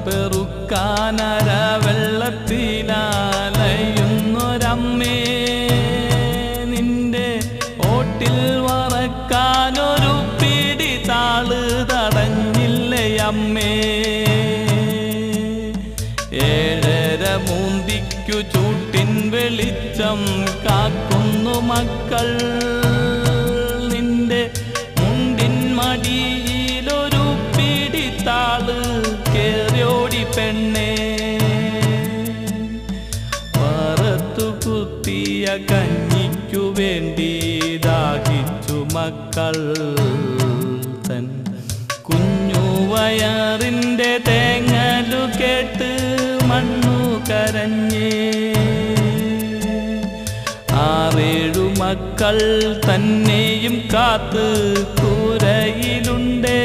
പെറുക്കാനര വെള്ളത്തിലാലയുന്നൊരമ്മേ നിന്റെ ഓട്ടിൽ വറക്കാനൊരു പിടി താള് തടഞ്ഞില്ലേ അമ്മേ ഏഴര മൂന്തിക്കു ചൂട്ടിൻ വെളിച്ചം കാക്കുന്നു മക്കൾ നിന്റെ മുണ്ടിൻ മടിയിലൊരു പിടി താള് കേറിയോടി പെണ്ണേ വറുത്തു കുത്തിയ കഞ്ഞിക്കു വേണ്ടി ദാഹിച്ചു മക്കൾ തൻ കുഞ്ഞു വയറിൻ്റെ തേങ്ങലു കേട്ട് മണ്ണു കരഞ്ഞേ ആറേഴു മക്കൾ തന്നെയും കാത്ത് കൂരയിലുണ്ടേ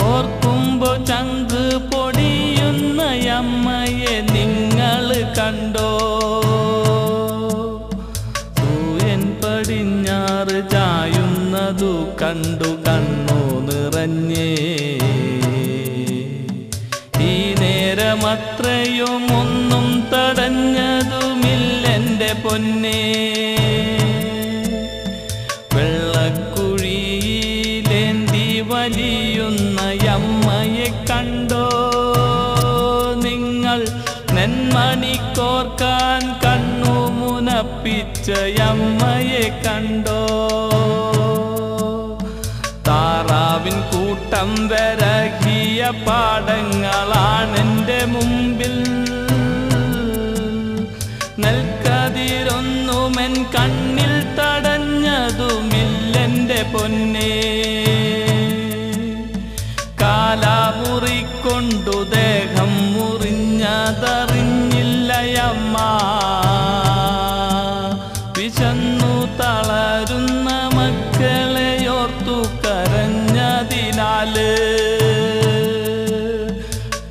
ഓർക്കുമ്പോ ചങ്ക് പൊടിയുന്ന അമ്മയെ നിങ്ങൾ കണ്ടോ സൂര്യൻ പടിഞ്ഞാറ് ചായുന്നതു കണ്ടു കണ്ണു നിറഞ്ഞേ ഈ നേരമത്രയും ഒന്നും തടഞ്ഞതുമില്ലെൻ്റെ പൊന്നേ വെള്ളക്കുഴിയിലേന്തി വലിയുന്ന അമ്മയെ കണ്ടോ നിങ്ങൾ നെന്മണിക്കോർക്കാൻ കണ്ണു മുനപ്പിച്ച അമ്മയെ കണ്ടോ താറാവിൻ കൂട്ടം വരകിയ പാടങ്ങളാണെൻ്റെ മുമ്പിൽ നെൽക്കതിരൊന്നുമെൻ കണ്ണിൽ തടഞ്ഞതുമില്ലെൻ്റെ പൊന്നേ കാലാമുറിക്കൊണ്ടു ദേഹം മുറിഞ്ഞതറിഞ്ഞില്ലയമ്മ വിശന്നു തളരുന്ന മക്കളെയോർത്തു കരഞ്ഞതിനാല്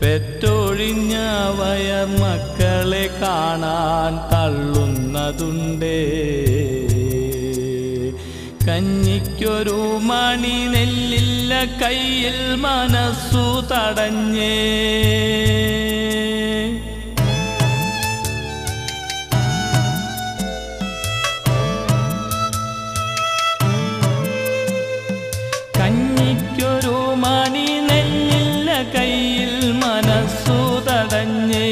പെറ്റൊഴിഞ്ഞ വയർ മക്കളെ കാണാൻ തള്ളുന്നതുണ്ടേ കഞ്ഞിക്കൊരു മണി നെല്ലില്ല കയ്യിൽ മനസ്സു തടഞ്ഞേ കഞ്ഞിക്കൊരു മണി നെല്ലില്ല കയ്യിൽ മനസ്സു തടഞ്ഞേ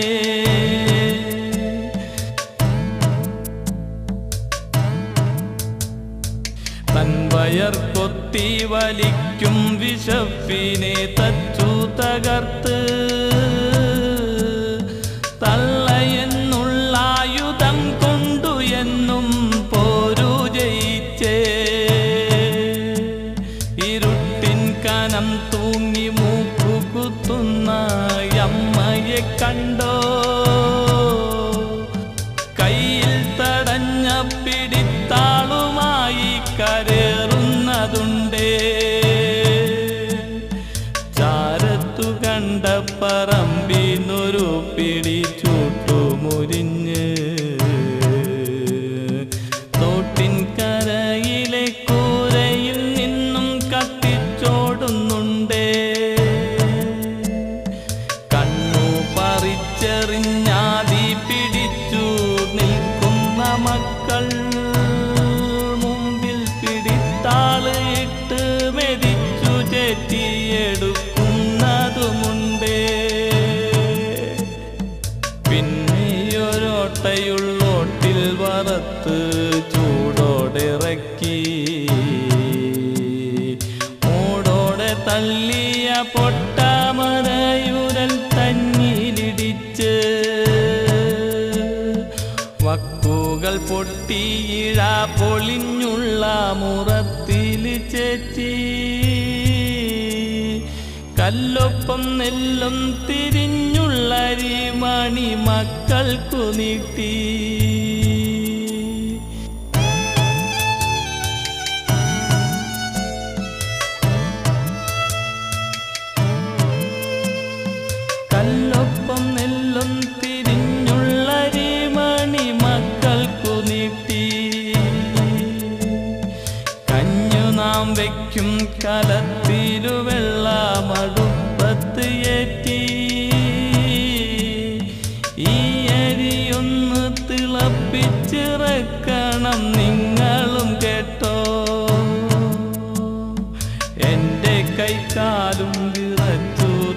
തൻ വയർ കൊത്തി വലിക്കും വിശപ്പിനെ തച്ചു തകർത്ത് തള്ളയെന്നുള്ള ആയുധം കൊണ്ടു എന്നും പോരു ജയിച്ചേ ഇരുട്ടിൻ കനം തൂങ്ങി മൂക്കു കുത്തുന്ന അമ്മയെ കണ്ടോ കയ്യിൽ തടഞ്ഞ പിടിത്താളുമായി കരേറുന്നതുണ്ടേ ചാരത്തു കണ്ട പറമ്പിനൊരു പിടി ചൂട്ടുമുരിഞ്ഞ് തോട്ടിൻ കരയിലെ കൂരയിൽ നിന്നും കത്തിച്ചോടുന്നുണ്ടേ കണ്ണു പറിച്ചെറിഞ്ഞാതി പിടിച്ചു നിൽക്കുന്ന മക്കൾ മുമ്പിൽ പിടിത്താള് ഇട്ട് മെതിച്ചു ചേറ്റിയെടുക്കുന്നതുമുണ്ടേ പിന്നെയൊരോട്ടയുള്ളോട്ടിൽ വറുത്ത് ചൂടോടിറക്കി മൂടോടെ തള്ളിയ പൊട്ടാമരയുരൽ തന്നിലിടിച്ച് വക്കുകൾ പൊട്ടിയിഴ പൊളിഞ്ഞുള്ള മുറത്തിൽ ചേച്ചി കല്ലൊപ്പം നെല്ലും തിരിഞ്ഞുള്ളരിമണി മക്കൾക്കു നീട്ടി കല്ലൊപ്പം നെല്ലും തിരിഞ്ഞുള്ളരിമണി മക്കൾക്കു നീട്ടി കഞ്ഞു നാം വയ്ക്കും കലത്തിലു വെള്ളമടുപ്പത്ത്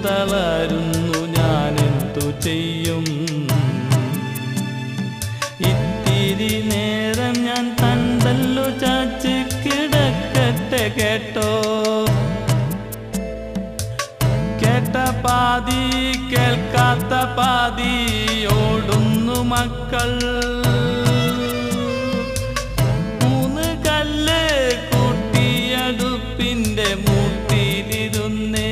തളരുന്നു ഞാനെന്തു ചെയ്യും ഇത്തിരി നേരം ഞാൻ തണ്ടല്ലോ ചാച്ച് കിടക്കട്ടെ കേട്ടോ കേട്ട പാതി കേൾക്കാത്ത പാതി ഓടുന്നു മക്കൾ മൂന്ന് കല്ല് കൂട്ടിയടുപ്പിന്റെ മൂട്ടിലിരുന്നേ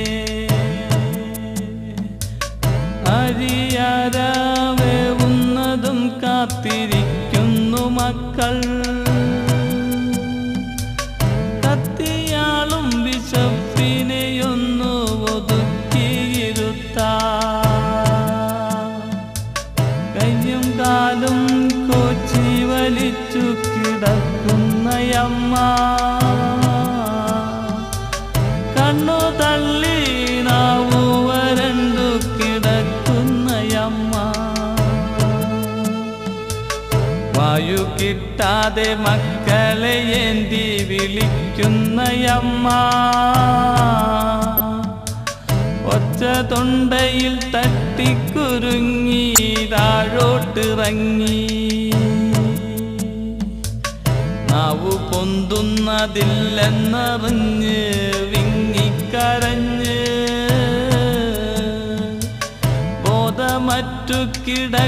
അരിയാര വേവുന്നതും കാത്തിരിക്കുന്നു മക്കൾ കത്തിയാളും വിശപ്പിനെയൊന്നു ഒതുക്കിയിരുത്താ കയ്യും കാലും കോച്ചി വലിച്ചു കിടക്കുന്നയമ്മ കണ്ണു തള്ളി നാവു വരണ്ടു കിടക്കുന്നയമ്മ വായു കിട്ടാതെ മക്കളെ ഏന്തി വിളിക്കുന്നയമ്മ ഒച്ച തൊണ്ടയിൽ തട്ടിക്കുരുങ്ങി താഴോട്ടിറങ്ങി നാവു പൊന്തുന്നതില്ലെന്നറിഞ്ഞ് വിങ്ങിക്കരഞ്ഞ് ബോധമറ്റു കിടക്കുന്നയമ്മയെ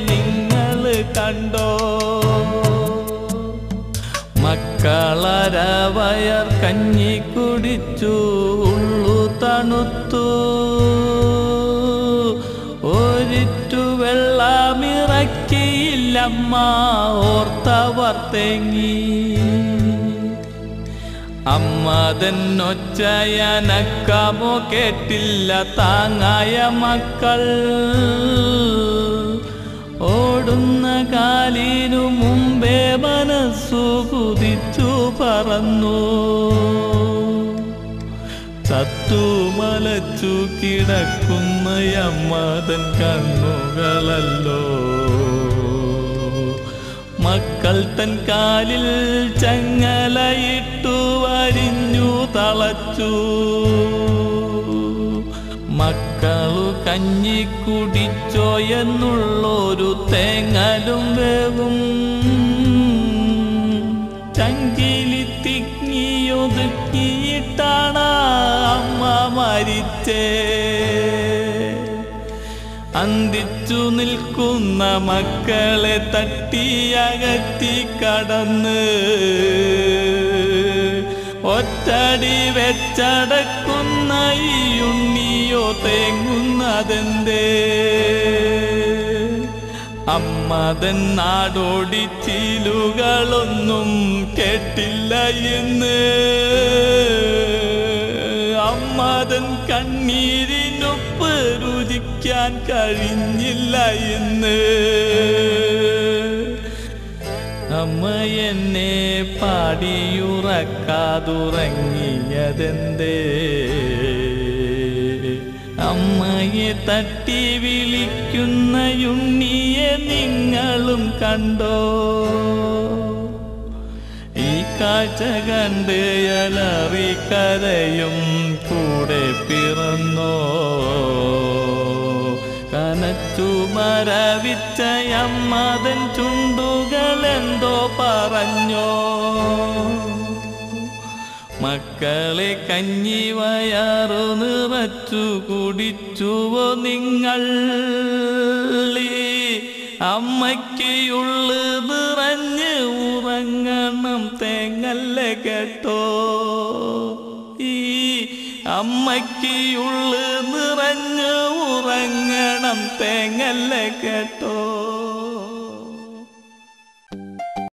നിങ്ങൾ കണ്ടോ മക്കളരവയർ കഞ്ഞി കുടിച്ചു ഉള്ളു തണുത്തു ഒരിറ്റു വെള്ളമിറക്കിയില്ലമ്മ ഓർത്തവർ തേങ്ങി അമ്മതന്നൊച്ചയനക്കമോ കേട്ടില്ല താങ്ങായ മക്കൾ ഓടുന്ന കാലിനു മുമ്പേ മനസ്സു കുതിച്ചു പറന്നു ചത്തു മലച്ചു കിടക്കുന്നയമ്മതൻ കണ്ണുകളല്ലോ മക്കൾ തൻ കാലിൽ ചങ്ങലയിട്ടു വരിഞ്ഞു തളച്ചു മക്കളു കഞ്ഞി കുടിച്ചോ എന്നുള്ളൊരു തേങ്ങലും വേവും ചങ്കിലി തിങ്ങിയൊതുക്കിയിട്ടാണ് അമ്മ മരിച്ചേ അന്തിച്ചു നിൽക്കുന്ന മക്കളെ തട്ടിയകറ്റി കടന്ന് ഒറ്റടി വെച്ചടക്കുന്ന ഈ ഉണ്ണിയോ തേങ്ങുന്നതെന്തേ അമ്മതൻ നാടോടിച്ചിലുകളൊന്നും കേട്ടില്ല എന്ന് അമ്മതൻ കണ്ണീരിനൊപ്പ് രുചിക്കാൻ കഴിഞ്ഞില്ല എന്ന് അമ്മ എന്നെ പാടിയുറക്കാതുറങ്ങിയതെന്തേ അമ്മയെ തട്ടി വിളിക്കുന്ന ഉണ്ണിയെ നിങ്ങളും കണ്ടോ ഈ കാഴ്ച കണ്ട് അലറിക്കരയും കൂടെ പിറന്നോ കനച്ചു മരവിച്ച അമ്മതൻ ചുണ്ടുകൾ എന്തോ പറഞ്ഞോ മക്കളെ കഞ്ഞി വയറു നിറച്ചു കുടിച്ചുവോ നിങ്ങൾ അമ്മയ്ക്കുള്ളു നിറഞ്ഞ് ഉറങ്ങണം തേങ്ങല്ല കേട്ടോ ഈ അമ്മയ്ക്കുള്ളു നിറഞ്ഞ് ഉറങ്ങണം തേങ്ങല്ല കേട്ടോ